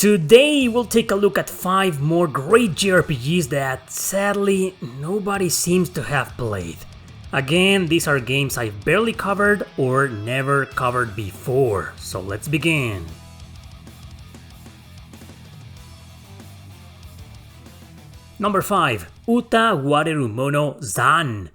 Today we'll take a look at 5 more great JRPGs that sadly nobody seems to have played. Again, these are games I've barely covered or never covered before, so let's begin. Number 5. Uta Wono Zan.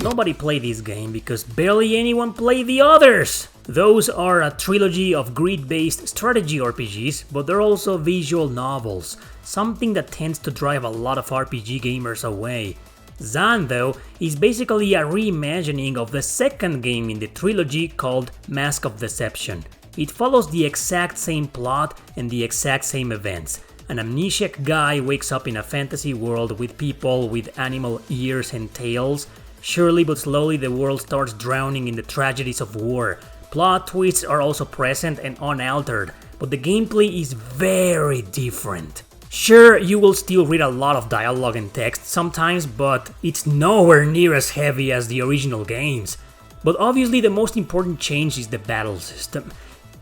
Nobody played this game because barely anyone played the others! Those are a trilogy of grid-based strategy RPGs, but they're also visual novels, something that tends to drive a lot of RPG gamers away. Zan, though, is basically a reimagining of the second game in the trilogy called Mask of Deception. It follows the exact same plot and the exact same events. An amnesiac guy wakes up in a fantasy world with people with animal ears and tails. Surely but slowly the world starts drowning in the tragedies of war. Plot twists are also present and unaltered, but the gameplay is very different. Sure, you will still read a lot of dialogue and text sometimes, but it's nowhere near as heavy as the original games. But obviously the most important change is the battle system.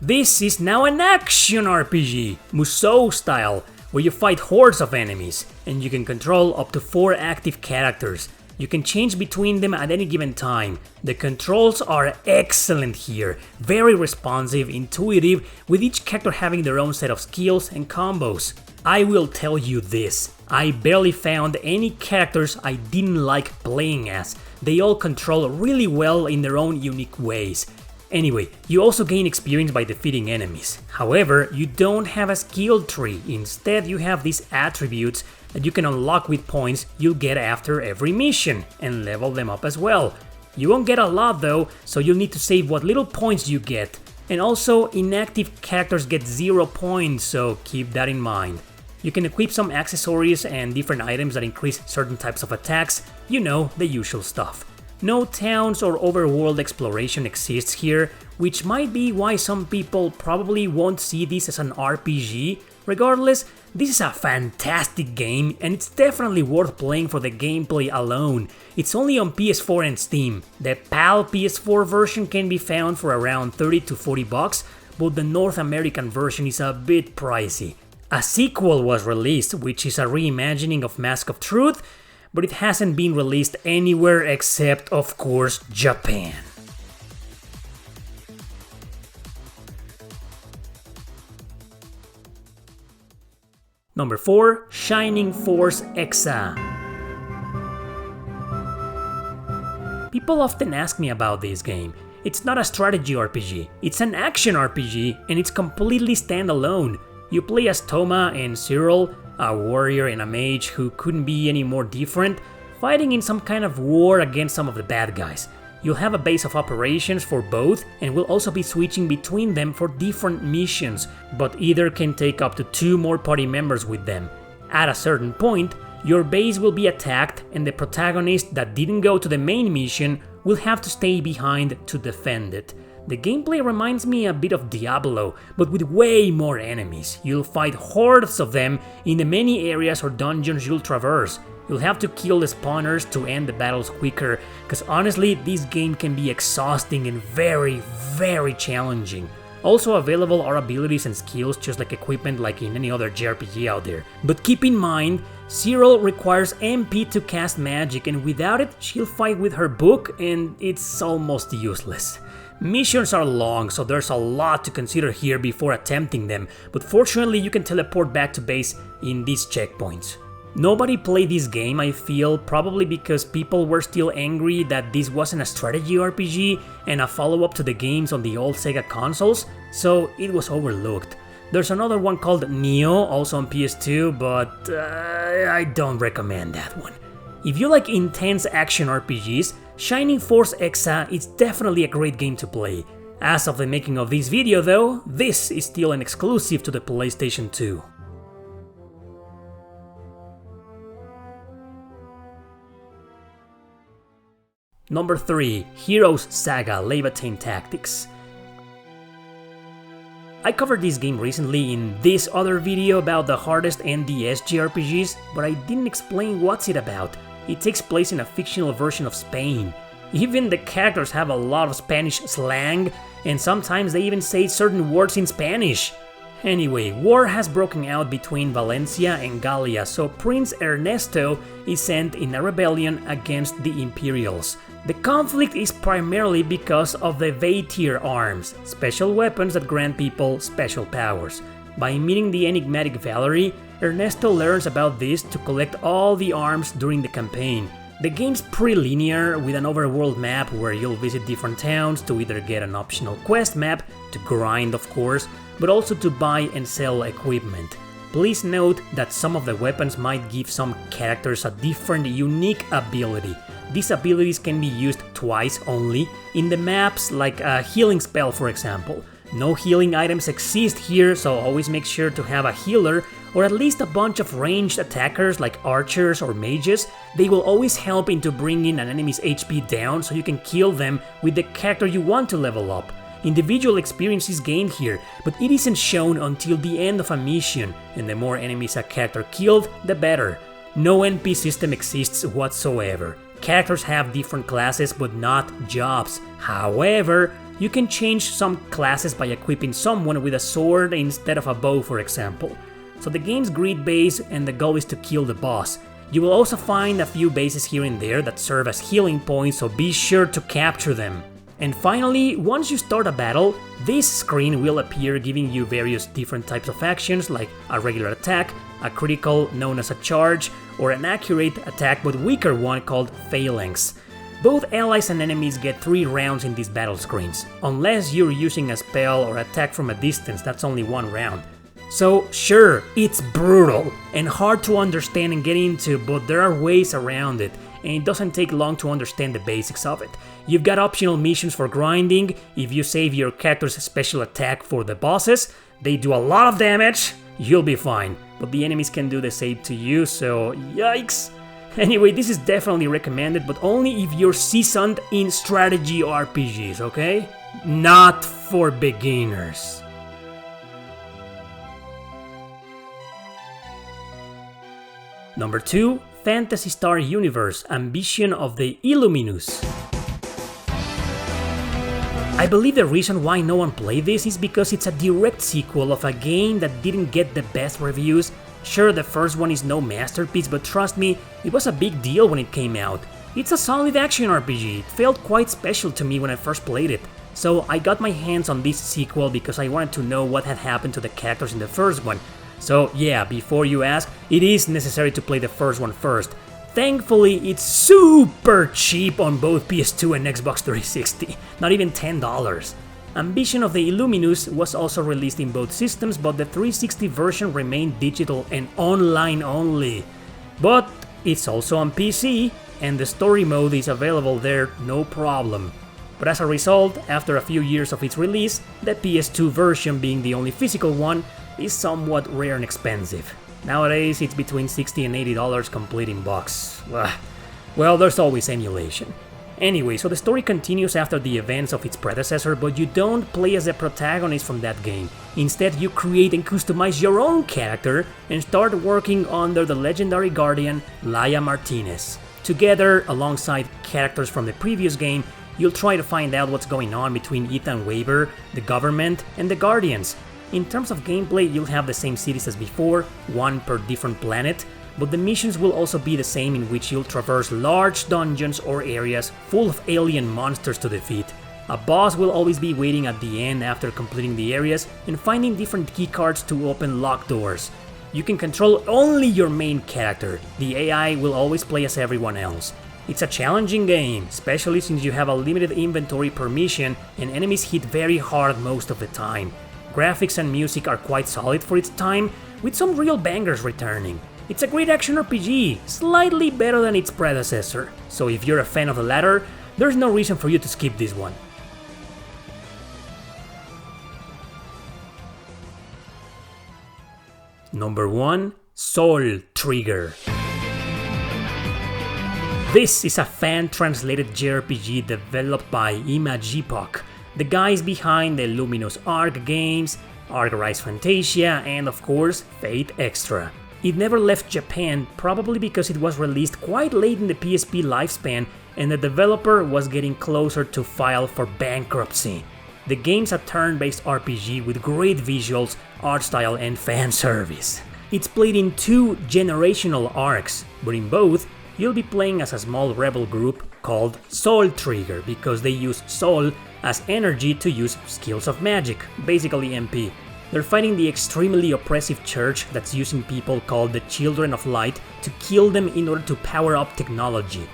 This is now an action RPG, Musou style, where you fight hordes of enemies, and you can control up to 4 active characters. You can change between them at any given time. The controls are excellent here, very responsive, intuitive, with each character having their own set of skills and combos. I will tell you this, I barely found any characters I didn't like playing as. They all control really well in their own unique ways. Anyway, you also gain experience by defeating enemies. However, you don't have a skill tree, instead you have these attributes that you can unlock with points you'll get after every mission, and level them up as well. You won't get a lot though, so you'll need to save what little points you get. And also, inactive characters get 0 points, so keep that in mind. You can equip some accessories and different items that increase certain types of attacks, you know, the usual stuff. No towns or overworld exploration exists here, which might be why some people probably won't see this as an RPG. Regardless, this is a fantastic game and it's definitely worth playing for the gameplay alone. It's only on PS4 and Steam. The PAL PS4 version can be found for around 30 to 40 bucks, but the North American version is a bit pricey. A sequel was released, which is a reimagining of Mask of Truth, but it hasn't been released anywhere except, of course, Japan. Number 4. Shining Force EXA. People often ask me about this game. It's not a strategy RPG, it's an action RPG, and it's completely standalone. You play as Toma and Cyril, a warrior and a mage who couldn't be any more different, fighting in some kind of war against some of the bad guys. You'll have a base of operations for both and will also be switching between them for different missions, but either can take up to 2 more party members with them. At a certain point, your base will be attacked and the protagonist that didn't go to the main mission will have to stay behind to defend it. The gameplay reminds me a bit of Diablo, but with way more enemies. You'll fight hordes of them in the many areas or dungeons you'll traverse. You'll have to kill the spawners to end the battles quicker, cause honestly this game can be exhausting and very challenging. Also available are abilities and skills just like equipment like in any other JRPG out there. But keep in mind, Cyril requires MP to cast magic and without it she'll fight with her book and it's almost useless. Missions are long, so there's a lot to consider here before attempting them, but fortunately you can teleport back to base in these checkpoints. Nobody played this game, I feel, probably because people were still angry that this wasn't a strategy RPG and a follow-up to the games on the old Sega consoles, so it was overlooked. There's another one called Neo, also on PS2, but I don't recommend that one. If you like intense action RPGs, Shining Force EXA is definitely a great game to play. As of the making of this video though, this is still an exclusive to the PlayStation 2. Number 3. Heroes Saga Leviathan Tactics. I covered this game recently in this other video about the hardest NDS JRPGs, but I didn't explain what's it about. It takes place in a fictional version of Spain. Even the characters have a lot of Spanish slang, and sometimes they even say certain words in Spanish. Anyway, war has broken out between Valencia and Gallia, so Prince Ernesto is sent in a rebellion against the Imperials. The conflict is primarily because of the Vaetier arms, special weapons that grant people special powers. By meeting the enigmatic Valerie, Ernesto learns about this to collect all the arms during the campaign. The game's pretty linear, with an overworld map where you'll visit different towns to either get an optional quest map, to grind of course, but also to buy and sell equipment. Please note that some of the weapons might give some characters a different, unique ability. These abilities can be used twice only in the maps, like a healing spell for example. No healing items exist here, so always make sure to have a healer or at least a bunch of ranged attackers like archers or mages. They will always help into bringing an enemy's HP down so you can kill them with the character you want to level up. Individual experience is gained here, but it isn't shown until the end of a mission, and the more enemies a character killed, the better. No NP system exists whatsoever. Characters have different classes but not jobs. However, you can change some classes by equipping someone with a sword instead of a bow for example. So the game's grid-based and the goal is to kill the boss. You will also find a few bases here and there that serve as healing points, so be sure to capture them. And finally, once you start a battle, this screen will appear giving you various different types of actions like a regular attack, a critical known as a charge, or an accurate attack but weaker one called phalanx. Both allies and enemies get 3 rounds in these battle screens. Unless you're using a spell or attack from a distance, that's only 1 round. So sure, it's brutal and hard to understand and get into, but there are ways around it, and it doesn't take long to understand the basics of it. You've got optional missions for grinding. If you save your character's special attack for the bosses, they do a lot of damage, you'll be fine. But the enemies can do the same to you, so yikes. Anyway, this is definitely recommended, but only if you're seasoned in strategy RPGs, okay? Not for beginners. Number 2, Phantasy Star Universe, Ambition of the Illuminus. I believe the reason why no one played this is because it's a direct sequel of a game that didn't get the best reviews. Sure, the first one is no masterpiece, but trust me, it was a big deal when it came out. It's a solid action RPG, it felt quite special to me when I first played it. So I got my hands on this sequel because I wanted to know what had happened to the characters in the first one. So yeah, before you ask, it is necessary to play the first one first. Thankfully, it's super cheap on both PS2 and Xbox 360, not even $10. Ambition of the Illuminus was also released in both systems, but the 360 version remained digital and online only. But it's also on PC, and the story mode is available there no problem. But as a result, after a few years of its release, the PS2 version, being the only physical one, is somewhat rare and expensive. Nowadays, it's between $60 and $80 complete in box. Well, there's always emulation. Anyway, so the story continues after the events of its predecessor, but you don't play as the protagonist from that game. Instead, you create and customize your own character and start working under the legendary guardian, Laia Martinez. Together, alongside characters from the previous game, you'll try to find out what's going on between Ethan Weber, the government, and the Guardians. In terms of gameplay, you'll have the same cities as before, one per different planet, but the missions will also be the same, in which you'll traverse large dungeons or areas full of alien monsters to defeat. A boss will always be waiting at the end after completing the areas and finding different keycards to open locked doors. You can control only your main character. The AI will always play as everyone else. It's a challenging game, especially since you have a limited inventory per mission and enemies hit very hard most of the time. Graphics and music are quite solid for its time, with some real bangers returning. It's a great action RPG, slightly better than its predecessor, so if you're a fan of the latter, there's no reason for you to skip this one. Number 1, Soul Trigger. This is a fan-translated JRPG developed by Imagipok, the guys behind the Luminous Arc games, Arc Rise Fantasia, and of course, Fate Extra. It never left Japan, probably because it was released quite late in the PSP lifespan and the developer was getting closer to file for bankruptcy. The game's a turn-based RPG with great visuals, art style and fan service. It's played in 2 generational arcs, but in both, you'll be playing as a small rebel group called Soul Trigger because they use soul as energy to use skills of magic, basically MP. They're fighting the extremely oppressive church that's using people called the Children of Light to kill them in order to power up technology.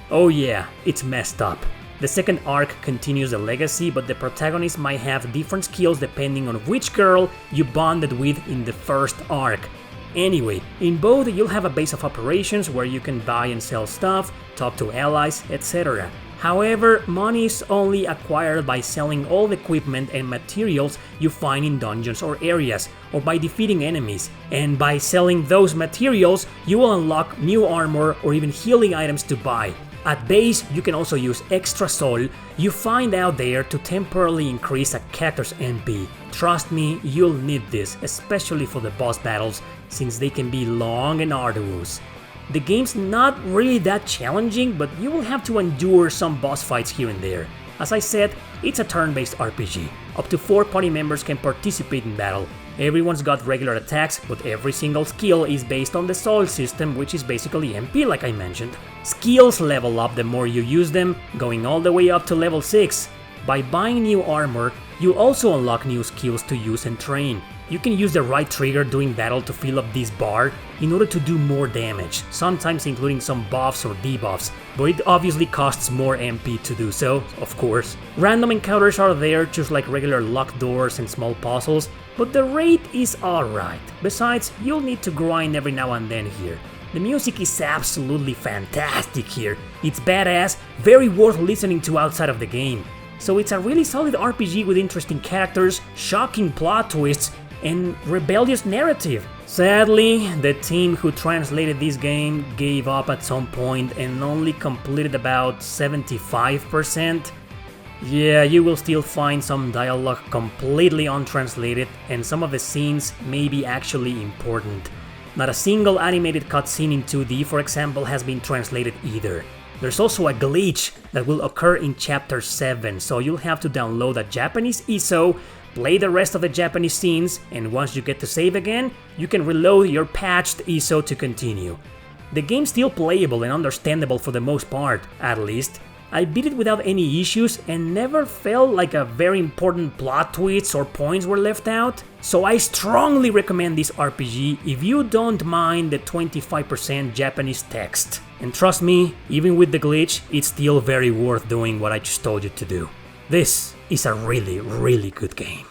Oh yeah, it's messed up. The second arc continues the legacy, but the protagonist might have different skills depending on which girl you bonded with in the first arc. Anyway, in both you'll have a base of operations where you can buy and sell stuff, talk to allies, etc. However, money is only acquired by selling all the equipment and materials you find in dungeons or areas, or by defeating enemies, and by selling those materials you will unlock new armor or even healing items to buy. At base, you can also use extra soul you find out there to temporarily increase a character's MP. Trust me, you'll need this, especially for the boss battles, since they can be long and arduous. The game's not really that challenging, but you will have to endure some boss fights here and there. As I said, it's a turn-based RPG. Up to 4 party members can participate in battle. Everyone's got regular attacks, but every single skill is based on the soul system, which is basically MP like I mentioned. Skills level up the more you use them, going all the way up to level 6. By buying new armor, you also unlock new skills to use and train. You can use the right trigger during battle to fill up this bar in order to do more damage, sometimes including some buffs or debuffs, but it obviously costs more MP to do so, of course. Random encounters are there, just like regular locked doors and small puzzles, but the rate is alright. Besides, you'll need to grind every now and then here. The music is absolutely fantastic here. It's badass, very worth listening to outside of the game. So it's a really solid RPG with interesting characters, shocking plot twists, and rebellious narrative. Sadly, the team who translated this game gave up at some point and only completed about 75%. Yeah, you will still find some dialogue completely untranslated, and some of the scenes may be actually important. Not a single animated cutscene in 2D, for example, has been translated either. There's also a glitch that will occur in Chapter 7, so you'll have to download a Japanese ISO, play the rest of the Japanese scenes, and once you get to save again, you can reload your patched ISO to continue. The game's still playable and understandable for the most part, at least. I beat it without any issues and never felt like a very important plot twists or points were left out. So I strongly recommend this RPG if you don't mind the 25% Japanese text. And trust me, even with the glitch, it's still very worth doing what I just told you to do. This is a really, really good game.